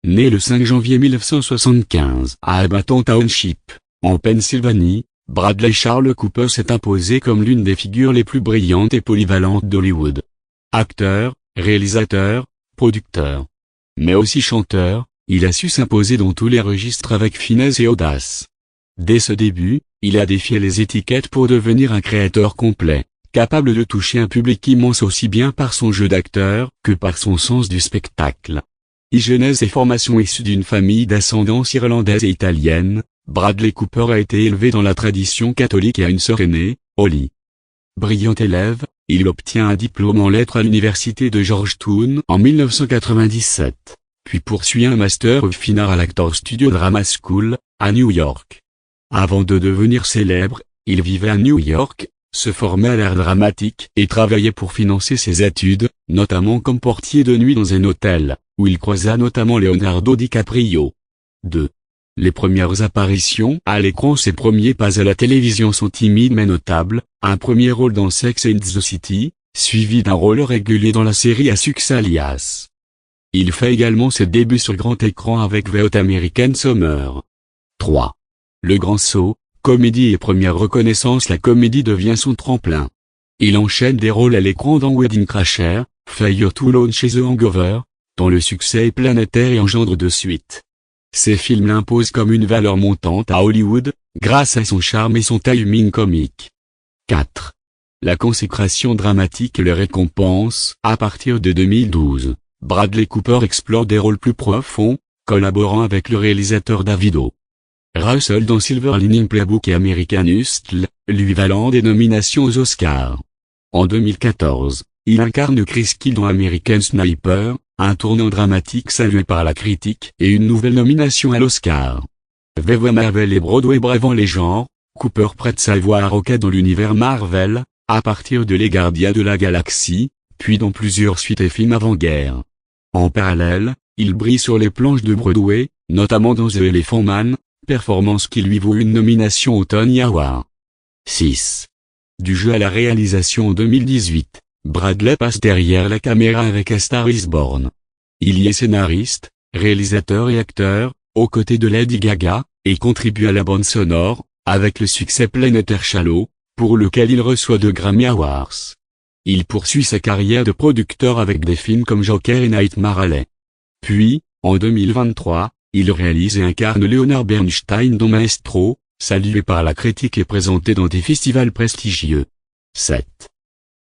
Né le 5 janvier 1975 à Abaton Township, en Pennsylvanie, Bradley Charles Cooper s'est imposé comme l'une des figures les plus brillantes et polyvalentes d'Hollywood. Acteur, réalisateur, producteur, mais aussi chanteur, il a su s'imposer dans tous les registres avec finesse et audace. Dès ce début, il a défié les étiquettes pour devenir un créateur complet, capable de toucher un public immense aussi bien par son jeu d'acteur que par son sens du spectacle. Genèse et formation issue d'une famille d'ascendance irlandaise et italienne, Bradley Cooper a été élevé dans la tradition catholique et a une sœur aînée, Holly. Brillant élève, il obtient un diplôme en lettres à l'université de Georgetown en 1997, puis poursuit un Master of Fine Arts à l'Actors Studio Drama School, à New York. Avant de devenir célèbre, il vivait à New York, se formait à l'art dramatique et travaillait pour financer ses études, notamment comme portier de nuit dans un hôtel, où il croisa notamment Leonardo DiCaprio. 2. Les premières apparitions à l'écran. Ses premiers pas à la télévision sont timides mais notables, un premier rôle dans Sex and the City, suivi d'un rôle régulier dans la série à succès Alias. Il fait également ses débuts sur grand écran avec The Hot American Summer. 3. Le grand saut, comédie et première reconnaissance. La comédie devient son tremplin. Il enchaîne des rôles à l'écran dans Wedding Crasher, Fire to Launch chez The Hangover, dont le succès est planétaire et engendre de suite. Ces films l'imposent comme une valeur montante à Hollywood, grâce à son charme et son timing comique. 4. La consécration dramatique et les récompenses. À partir de 2012, Bradley Cooper explore des rôles plus profonds, collaborant avec le réalisateur David O. Russell dans Silver Lining Playbook et American Hustle, lui valant des nominations aux Oscars. En 2014, il incarne Chris Kyle dans American Sniper, un tournant dramatique salué par la critique et une nouvelle nomination à l'Oscar. VV Marvel et Broadway bravant les genres, Cooper prête sa voix à Rocket dans l'univers Marvel, à partir de Les Gardiens de la Galaxie, puis dans plusieurs suites et films avant-guerre. En parallèle, il brille sur les planches de Broadway, notamment dans The Elephant Man, performance qui lui vaut une nomination au Tony Award. 6. Du jeu à la réalisation en 2018. Bradley passe derrière la caméra avec A Star is Born. Il y est scénariste, réalisateur et acteur, aux côtés de Lady Gaga, et contribue à la bande sonore, avec le succès Planétaire Shallow, pour lequel il reçoit 2 Grammy Awards. Il poursuit sa carrière de producteur avec des films comme Joker et Nightmare Alley. Puis, en 2023, il réalise et incarne Leonard Bernstein dans Maestro, salué par la critique et présenté dans des festivals prestigieux. 7.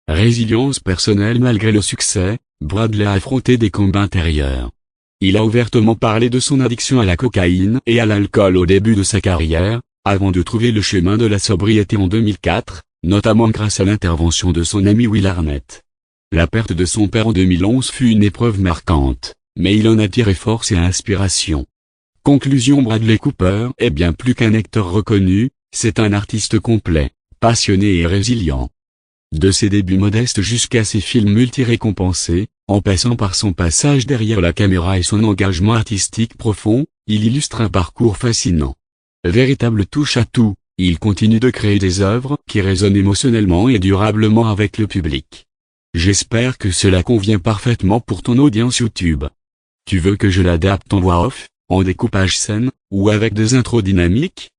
Résilience personnelle. Malgré le succès, Bradley a affronté des combats intérieurs. Il a ouvertement parlé de son addiction à la cocaïne et à l'alcool au début de sa carrière, avant de trouver le chemin de la sobriété en 2004, notamment grâce à l'intervention de son ami Will Arnett. La perte de son père en 2011 fut une épreuve marquante, mais il en a tiré force et inspiration. Conclusion. Bradley Cooper est bien plus qu'un acteur reconnu, c'est un artiste complet, passionné et résilient. De ses débuts modestes jusqu'à ses films multi-récompensés, en passant par son passage derrière la caméra et son engagement artistique profond, il illustre un parcours fascinant. Véritable touche-à-tout, il continue de créer des œuvres qui résonnent émotionnellement et durablement avec le public. J'espère que cela convient parfaitement pour ton audience YouTube. Tu veux que je l'adapte en voix off, en découpage scène, ou avec des intros dynamiques?